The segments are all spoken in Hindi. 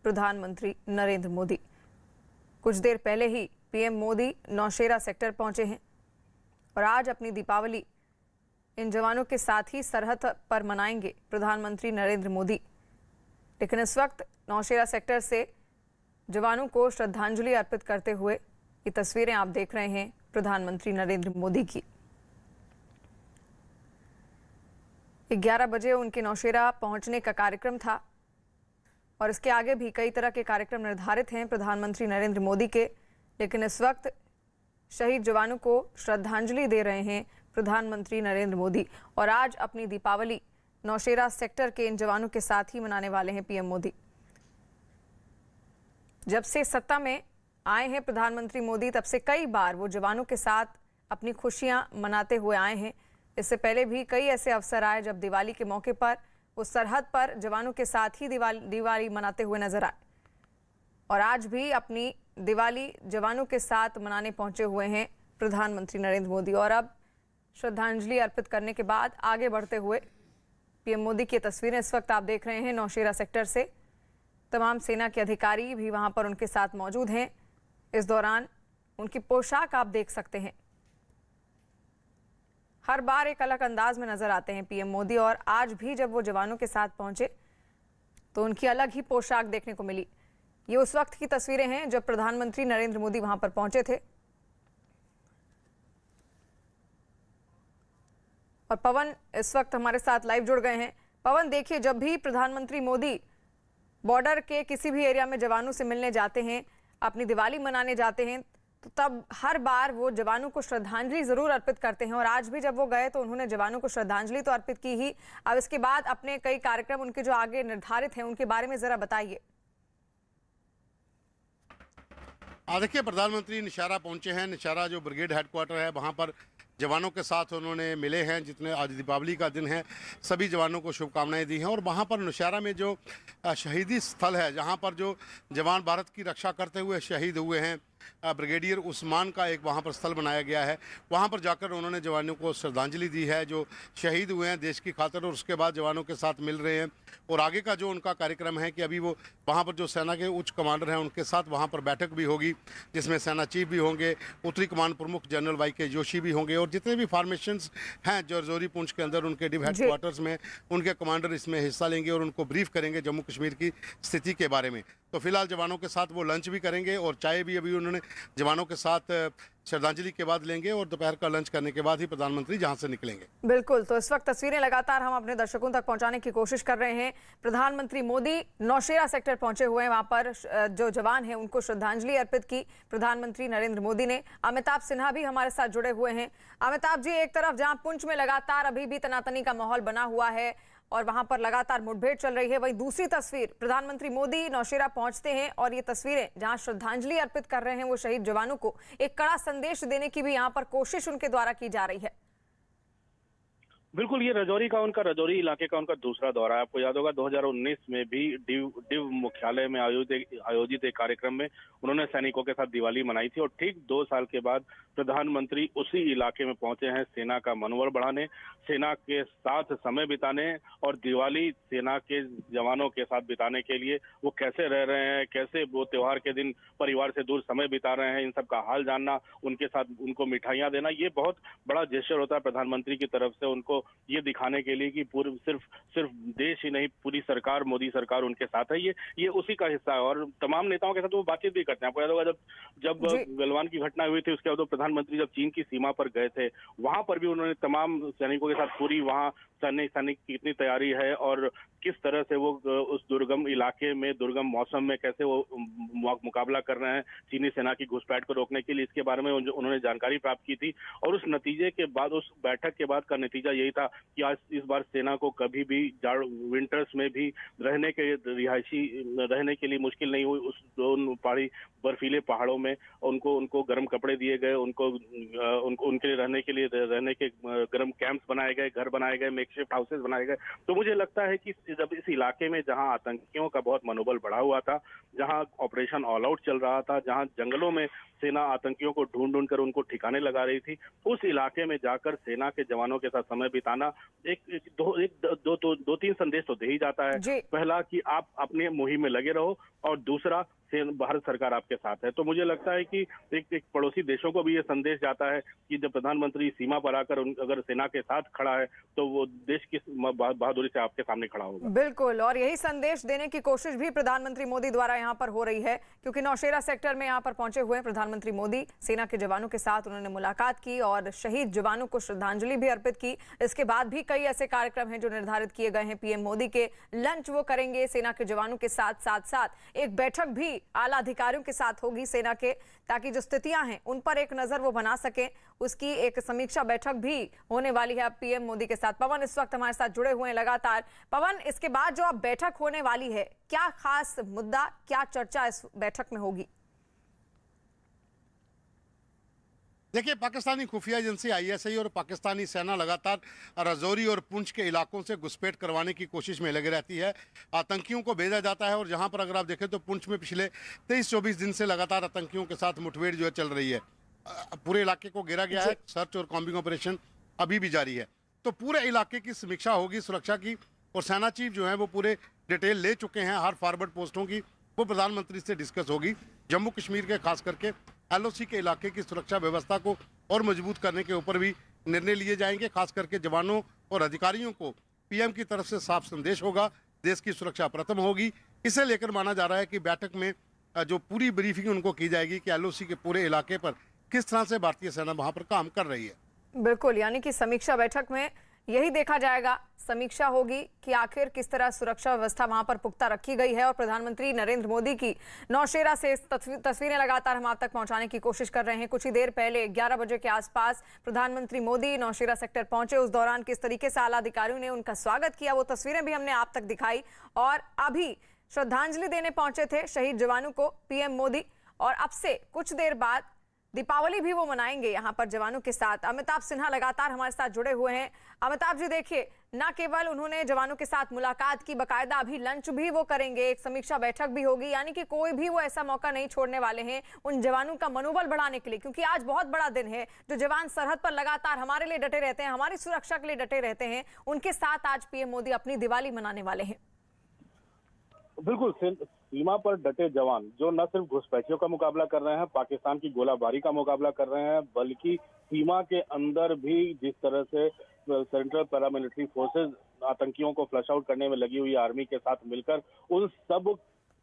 प्रधानमंत्री नरेंद्र मोदी। कुछ देर पहले ही पीएम मोदी नौशेरा सेक्टर पहुंचे हैं और आज अपनी दीपावली इन जवानों के साथ ही सरहद पर मनाएंगे प्रधानमंत्री नरेंद्र मोदी। लेकिन इस वक्त नौशेरा सेक्टर से जवानों को श्रद्धांजलि अर्पित करते हुए ये तस्वीरें आप देख रहे हैं प्रधानमंत्री नरेंद्र मोदी की। 11 बजे उनके नौशेरा पहुंचने का कार्यक्रम था और इसके आगे भी कई तरह के कार्यक्रम निर्धारित हैं प्रधानमंत्री नरेंद्र मोदी के। लेकिन इस वक्त शहीद जवानों को श्रद्धांजलि दे रहे हैं प्रधानमंत्री नरेंद्र मोदी और आज अपनी दीपावली नौशेरा सेक्टर के इन जवानों के साथ ही मनाने वाले हैं पीएम मोदी। जब से सत्ता में आए हैं प्रधानमंत्री मोदी तब से कई बार वो जवानों के साथ अपनी खुशियां मनाते हुए आए हैं। इससे पहले भी कई ऐसे अवसर आए जब दिवाली के मौके पर वो सरहद पर जवानों के साथ ही दिवाली मनाते हुए नजर आए और आज भी अपनी दिवाली जवानों के साथ मनाने पहुंचे हुए हैं प्रधानमंत्री नरेंद्र मोदी। और अब श्रद्धांजलि अर्पित करने के बाद आगे बढ़ते हुए पीएम मोदी की तस्वीरें इस वक्त आप देख रहे हैं नौशेरा सेक्टर से। तमाम सेना के अधिकारी भी वहां पर उनके साथ मौजूद हैं। इस दौरान उनकी पोशाक आप देख सकते हैं, हर बार एक अलग अंदाज में नजर आते हैं पीएम मोदी और आज भी जब वो जवानों के साथ पहुंचे तो उनकी अलग ही पोशाक देखने को मिली। ये उस वक्त की तस्वीरें हैं जब प्रधानमंत्री नरेंद्र मोदी वहां पर पहुंचे थे। और पवन इस वक्त हमारे साथ लाइव जुड़ गए हैं। पवन, देखिए, जब भी प्रधानमंत्री मोदी बॉर्डर के किसी भी एरिया में जवानों से मिलने जाते हैं, अपनी दिवाली मनाने जाते हैं, तो तब हर बार वो जवानों को श्रद्धांजलि जरूर अर्पित करते हैं और आज भी जब वो गए तो उन्होंने जवानों को श्रद्धांजलि तो अर्पित की ही। अब इसके बाद अपने कई कार्यक्रम उनके जो आगे निर्धारित हैं उनके बारे में जरा बताइए। देखिए, प्रधानमंत्री निशारा पहुंचे हैं। निशारा जो ब्रिगेड हेडक्वार्टर है वहां पर जवानों के साथ उन्होंने मिले हैं। जितने आज दीपावली का दिन है, सभी जवानों को शुभकामनाएं दी हैं। और वहां पर नौशेरा में जो शहीदी स्थल है, जहां पर जो जवान भारत की रक्षा करते हुए शहीद हुए हैं, ब्रिगेडियर उस्मान का एक वहां पर स्थल बनाया गया है। वहां पर जाकर उन्होंने जवानों को श्रद्धांजलि दी है जो शहीद हुए हैं देश की खातिर, और उसके बाद जवानों के साथ मिल रहे हैं। और आगे का जो उनका कार्यक्रम है कि अभी वो वहां पर जो सेना के उच्च कमांडर हैं उनके साथ वहां पर बैठक भी होगी, जिसमें सेना चीफ भी होंगे, उत्तरी कमान प्रमुख जनरल YK जोशी भी होंगे और जितने भी फॉर्मेशंस हैं जो रजौरी पुंछ के अंदर उनके डिव हेडक्वार्टर्स में उनके कमांडर इसमें हिस्सा लेंगे और उनको ब्रीफ करेंगे जम्मू कश्मीर की स्थिति के बारे में। तो फिलहाल जवानों के साथ वो लंच भी करेंगे और चाय भी अभी उन्होंने जवानों के साथ श्रद्धांजलि के बाद लेंगे और दोपहर का लंच करने के बाद ही प्रधानमंत्री जहां से निकलेंगे। बिल्कुल, तो इस वक्त तस्वीरें लगातार हम अपने दर्शकों तक पहुंचाने की कोशिश कर रहे हैं। प्रधानमंत्री मोदी नौशेरा सेक्टर पहुंचे हुए हैं, वहां पर जो जवान हैं उनको श्रद्धांजलि अर्पित की प्रधानमंत्री नरेंद्र मोदी ने। अमिताभ सिन्हा भी हमारे साथ जुड़े हुए हैं। अमिताभ जी, एक तरफ जहां पुंछ में लगातार अभी भी तनातनी का माहौल बना हुआ है और वहां पर लगातार मुठभेड़ चल रही है, वहीं दूसरी तस्वीर प्रधानमंत्री मोदी नौशेरा पहुंचते हैं और ये तस्वीरें जहां श्रद्धांजलि अर्पित कर रहे हैं वो शहीद जवानों को, एक कड़ा संदेश देने की भी यहां पर कोशिश उनके द्वारा की जा रही है। बिल्कुल, ये रजौरी इलाके का उनका दूसरा दौरा है। आपको याद होगा 2019 में भी डिव मुख्यालय में आयोजित एक कार्यक्रम में उन्होंने सैनिकों के साथ दिवाली मनाई थी और ठीक 2 साल के बाद प्रधानमंत्री उसी इलाके में पहुंचे हैं सेना का मनोबल बढ़ाने, सेना के साथ समय बिताने और दिवाली सेना के जवानों के साथ बिताने के लिए वो कैसे रह रहे हैं, कैसे वो त्योहार के दिन परिवार से दूर समय बिता रहे हैं, इन सब का हाल जानना, उनके साथ उनको मिठाइयां देना, ये बहुत बड़ा जेस्चर होता है प्रधानमंत्री की तरफ से उनको ये दिखाने के लिए कि पूर्व सिर्फ देश ही नहीं, पूरी सरकार, मोदी सरकार उनके साथ है। ये उसी का हिस्सा है और तमाम नेताओं के साथ वो बातचीत भी करते हैं। आपको याद होगा जब गलवान की घटना हुई थी उसके बाद प्रधानमंत्री जब चीन की सीमा पर गए थे, वहां पर भी उन्होंने तमाम सैनिकों के साथ पूरी वहां सैनिक की कितनी तैयारी है और किस तरह से वो उस दुर्गम इलाके में दुर्गम मौसम में कैसे वो मुकाबला कर रहे हैं चीनी सेना की घुसपैठ को रोकने के लिए, इसके बारे में उन्होंने जानकारी प्राप्त की थी। और उस नतीजे के बाद, उस बैठक के बाद का नतीजा यही था कि आज इस बार सेना को कभी भी विंटर्स में भी रहने के लिए मुश्किल नहीं हुई। उस बर्फीले पहाड़ों में उनको गर्म कपड़े दिए गए, उनके लिए रहने के गर्म कैंप्स बनाए गए, घर बनाए गए, मेकशिफ्ट हाउसेस बनाए गए। तो मुझे लगता है कि जब इस इलाके में जहां आतंकियों का बहुत मनोबल बढ़ा हुआ था, जहां ऑपरेशन ऑल आउट चल रहा था, जहां जंगलों में सेना आतंकियों को ढूंढ कर उनको ठिकाने लगा रही थी, उस इलाके में जाकर सेना के जवानों के साथ समय बिताना दो तीन संदेश तो दे ही जाता है। जी। पहला कि आप अपने मुहिम में लगे रहो, और दूसरा भारत सरकार आपके साथ है। तो मुझे लगता है कि एक पड़ोसी देशों को भी ये संदेश जाता है कि जब प्रधानमंत्री सीमा पर आकर अगर सेना के साथ खड़ा है तो वो देश की बहादुरी से आपके सामने खड़ा होगा। बिल्कुल, और यही संदेश देने की कोशिश भी प्रधानमंत्री मोदी द्वारा यहाँ पर हो रही है, क्योंकि नौशेरा सेक्टर में यहाँ पर पहुंचे हुए हैं प्रधानमंत्री मोदी। सेना के जवानों के साथ उन्होंने मुलाकात की और शहीद जवानों को श्रद्धांजलि भी अर्पित की। इसके बाद भी कई ऐसे कार्यक्रम हैं जो निर्धारित किए गए हैं पीएम मोदी के। लंच वो करेंगे सेना के जवानों के साथ, साथ एक बैठक भी आला अधिकारियों के साथ होगी सेना के, ताकि जो स्थितियां हैं उन पर एक नजर वो बना सकें। उसकी एक समीक्षा बैठक भी होने वाली है पीएम मोदी के साथ। पवन इस वक्त हमारे साथ जुड़े हुए हैं लगातार। पवन, इसके बाद जो अब बैठक होने वाली है, क्या खास मुद्दा, क्या चर्चा इस बैठक में होगी? देखिए, पाकिस्तानी खुफिया एजेंसी आईएसआई और पाकिस्तानी सेना लगातार राजौरी और पुंछ के इलाकों से घुसपैठ करवाने की कोशिश में लगी रहती है। आतंकियों को भेजा जाता है और जहां पर अगर आप देखें तो पुंछ में पिछले 23-24 दिन से लगातार आतंकियों के साथ मुठभेड़ जो है चल रही है। पूरे इलाके को घेरा गया है, सर्च और कॉम्बिंग ऑपरेशन अभी भी जारी है। तो पूरे इलाके की समीक्षा होगी सुरक्षा की, और सेना चीफ जो है वो पूरे डिटेल ले चुके हैं। हर फॉरवर्ड पोस्टों की वो प्रधानमंत्री से डिस्कस होगी। जम्मू कश्मीर के खास करके एलओसी के इलाके की सुरक्षा व्यवस्था को और मजबूत करने के ऊपर भी निर्णय लिए जाएंगे। खास करके जवानों और अधिकारियों को पीएम की तरफ से साफ संदेश होगा, देश की सुरक्षा प्रथम होगी। इसे लेकर माना जा रहा है कि बैठक में जो पूरी ब्रीफिंग उनको की जाएगी कि एलओसी के पूरे इलाके पर किस तरह से भारतीय सेना वहां पर काम कर रही है। बिल्कुल, यानी कि समीक्षा बैठक में यही देखा जाएगा, समीक्षा होगी कि आखिर किस तरह सुरक्षा व्यवस्था वहां पर पुख्ता रखी गई है। और प्रधानमंत्री नरेंद्र मोदी की नौशेरा से तस्वीरें लगातार हम आप तक पहुंचाने की कोशिश कर रहे हैं। कुछ ही देर पहले 11 बजे के आसपास प्रधानमंत्री मोदी नौशेरा सेक्टर पहुंचे। उस दौरान किस तरीके से आला अधिकारियों ने उनका स्वागत किया, वो तस्वीरें भी हमने आप तक दिखाई। और अभी श्रद्धांजलि देने पहुंचे थे शहीद जवानों को पीएम मोदी, और अब से कुछ देर बाद दीपावली भी वो मनाएंगे यहाँ पर जवानों के साथ। अमिताभ सिन्हा लगातार हमारे साथ जुड़े हुए हैं। अमिताभ जी, देखिए, न केवल उन्होंने जवानों के साथ मुलाकात की, बकायदा अभी लंच भी वो करेंगे, एक समीक्षा बैठक भी होगी। यानी कि कोई भी वो ऐसा मौका नहीं छोड़ने वाले हैं उन जवानों का मनोबल बढ़ाने के लिए, क्योंकि आज बहुत बड़ा दिन है। जो जवान सरहद पर लगातार हमारे लिए डटे रहते हैं, हमारी सुरक्षा के लिए डटे रहते हैं, उनके साथ आज पीएम मोदी अपनी दिवाली मनाने वाले हैं। बिल्कुल, सीमा पर डटे जवान जो न सिर्फ घुसपैठियों का मुकाबला कर रहे हैं, पाकिस्तान की गोलाबारी का मुकाबला कर रहे हैं, बल्कि सीमा के अंदर भी जिस तरह से सेंट्रल पैरामिलिट्री फोर्सेस आतंकियों को फ्लश आउट करने में लगी हुई आर्मी के साथ मिलकर, उन सब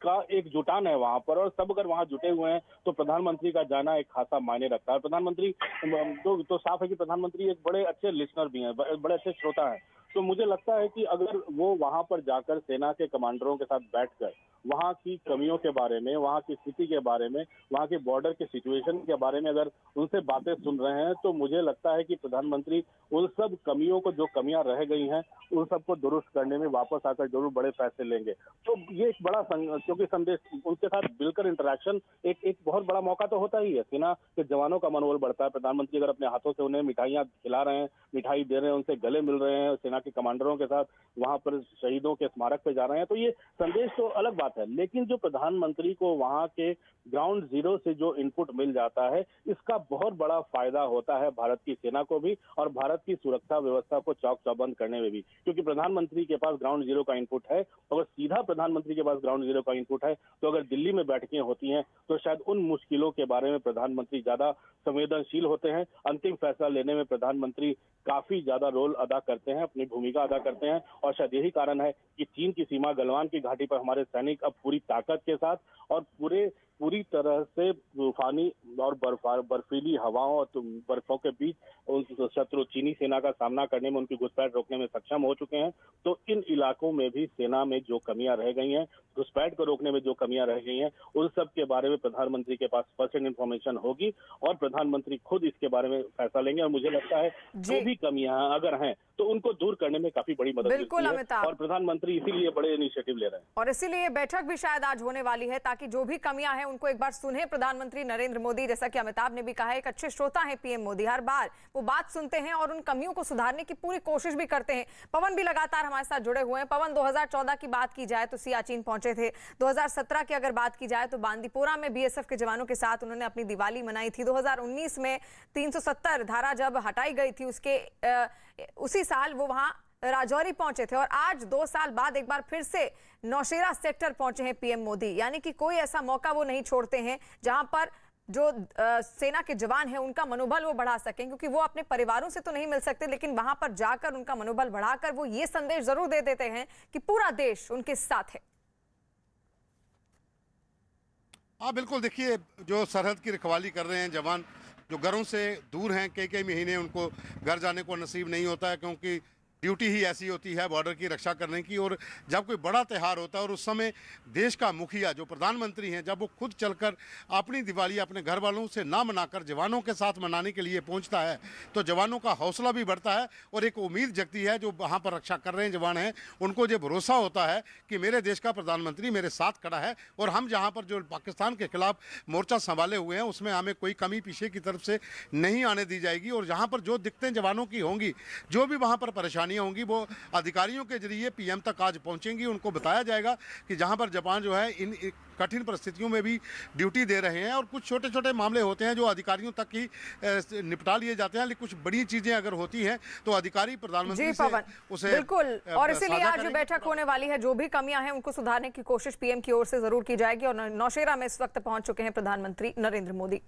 का एक जुटान है वहां पर, और सब अगर वहां जुटे हुए हैं तो प्रधानमंत्री का जाना एक खासा मायने रखता है। प्रधानमंत्री तो साफ है कि प्रधानमंत्री एक बड़े अच्छे लिसनर भी हैं, बड़े अच्छे श्रोता हैं। तो मुझे लगता है कि अगर वो वहां पर जाकर सेना के कमांडरों के साथ बैठकर वहां की कमियों के बारे में, वहां की स्थिति के बारे में, वहां के बॉर्डर के सिचुएशन के बारे में अगर उनसे बातें सुन रहे हैं, तो मुझे लगता है कि प्रधानमंत्री उन सब कमियों को, जो कमियां रह गई हैं, उन सबको दुरुस्त करने में वापस आकर जरूर बड़े फैसले लेंगे। तो ये एक बड़ा क्योंकि संदेश, उनके साथ मिलकर इंटरेक्शन एक बहुत बड़ा मौका तो होता ही है। सेना के जवानों का मनोबल बढ़ता है। प्रधानमंत्री अगर अपने हाथों से उन्हें मिठाइयां खिला रहे हैं, मिठाई दे रहे हैं, उनसे गले मिल रहे हैं, सेना के कमांडरों के साथ वहां पर शहीदों के स्मारक पे जा रहे हैं, तो ये संदेश तो अलग बात है। लेकिन जो प्रधानमंत्री को वहां के ग्राउंड जीरो से जो इनपुट मिल जाता है, इसका बहुत बड़ा फायदा होता है भारत की सेना को भी और भारत की सुरक्षा व्यवस्था को चौक चौबंद करने में भी। क्योंकि प्रधानमंत्री के पास ग्राउंड जीरो का इनपुट है, अगर सीधा प्रधानमंत्री के पास ग्राउंड जीरो का इनपुट है, तो अगर दिल्ली में बैठकें होती हैं तो शायद उन मुश्किलों के बारे में प्रधानमंत्री ज्यादा संवेदनशील होते हैं। अंतिम फैसला लेने में प्रधानमंत्री काफी ज्यादा रोल अदा करते हैं, अपनी भूमिका अदा करते हैं। और शायद यही कारण है कि चीन की सीमा गलवान की घाटी पर हमारे सैनिक अब पूरी ताकत के साथ और पूरी तरह से तूफानी और बर्फीली हवाओं और बर्फों के बीच उन शत्रु चीनी सेना का सामना करने में, उनकी घुसपैठ रोकने में सक्षम हो चुके हैं। तो इन इलाकों में भी सेना में जो कमियां रह गई हैं, घुसपैठ को रोकने में जो कमियां रह गई हैं, उन सब के बारे में प्रधानमंत्री के पास फर्स्ट हैंड इन्फॉर्मेशन होगी और प्रधानमंत्री खुद इसके बारे में फैसला लेंगे। और मुझे लगता है जो भी कमियां अगर हैं तो उनको दूर करने में काफी बड़ी मदद मिलती है और प्रधानमंत्री इसीलिए बड़े इनिशिएटिव ले रहे हैं। और इसीलिए बैठक भी शायद आज होने वाली है, ताकि जो भी कमियां हैं उनको एक बार सुने प्रधानमंत्री नरेंद्र मोदी। जैसा कि अमिताभ ने भी कहा है, एक अच्छे श्रोता है पीएम मोदी, हर बार वो बात सुनते हैं और उन कमियों को सुधारने की पूरी कोशिश भी करते हैं। पवन भी लगातार हमारे साथ जुड़े हुए हैं। पवन, 2014 की बात की जाए तो सियाचिन पहुंचे थे। 2017 की अगर बात की जाए तो बांदीपोरा में बीएसएफ के जवानों के साथ उन्होंने अपनी दिवाली मनाई थी। 2019 में 370 धारा जब हटाई गई थी, उसके उसी साल वो वहां राजौरी पहुंचे थे और आज 2 साल बाद एक बार फिर से नौशेरा सेक्टर पहुंचे हैं पीएम मोदी। यानी कि कोई ऐसा मौका वो नहीं छोड़ते हैं जहां पर जो सेना के जवान हैं उनका मनोबल वो बढ़ा सकें, क्योंकि वो अपने परिवारों से तो नहीं मिल सकते, लेकिन वहां पर जाकर उनका मनोबल बढ़ाकर वो ये संदेश जरूर दे देते हैं कि पूरा देश उनके साथ है। हाँ बिल्कुल, देखिए जो सरहद की रखवाली कर रहे हैं जवान, जो घरों से दूर हैं, कई महीने उनको घर जाने को नसीब नहीं होता है, क्योंकि ड्यूटी ही ऐसी होती है बॉर्डर की रक्षा करने की। और जब कोई बड़ा त्यौहार होता है और उस समय देश का मुखिया जो प्रधानमंत्री हैं, जब वो खुद चलकर अपनी दिवाली अपने घर वालों से ना मनाकर जवानों के साथ मनाने के लिए पहुंचता है, तो जवानों का हौसला भी बढ़ता है और एक उम्मीद जगती है। जो वहाँ पर रक्षा कर रहे हैं जवान हैं, उनको ये भरोसा होता है कि मेरे देश का प्रधानमंत्री मेरे साथ खड़ा है और हम जहाँ पर जो पाकिस्तान के खिलाफ मोर्चा संभाले हुए हैं उसमें हमें कोई कमी पीछे की तरफ से नहीं आने दी जाएगी। और जहाँ पर जो दिक्कतें जवानों की होंगी, जो भी वहाँ पर परेशानी होंगी, वो अधिकारियों के जरिए पीएम तक आज पहुंचेंगी। उनको बताया जाएगा कि जहां पर जवान जो है इन कठिन परिस्थितियों में भी ड्यूटी दे रहे हैं और कुछ छोटे छोटे मामले होते हैं जो अधिकारियों तक ही निपटा लिए जाते हैं, लेकिन कुछ बड़ी चीजें अगर होती हैं तो अधिकारी प्रधानमंत्री से उसे बिल्कुल, और इसीलिए आज जो बैठक होने वाली है, जो भी कमियां हैं उनको सुधारने की कोशिश पीएम की ओर से जरूर की जाएगी। और नौशेरा में इस वक्त पहुंच चुके हैं प्रधानमंत्री नरेंद्र मोदी।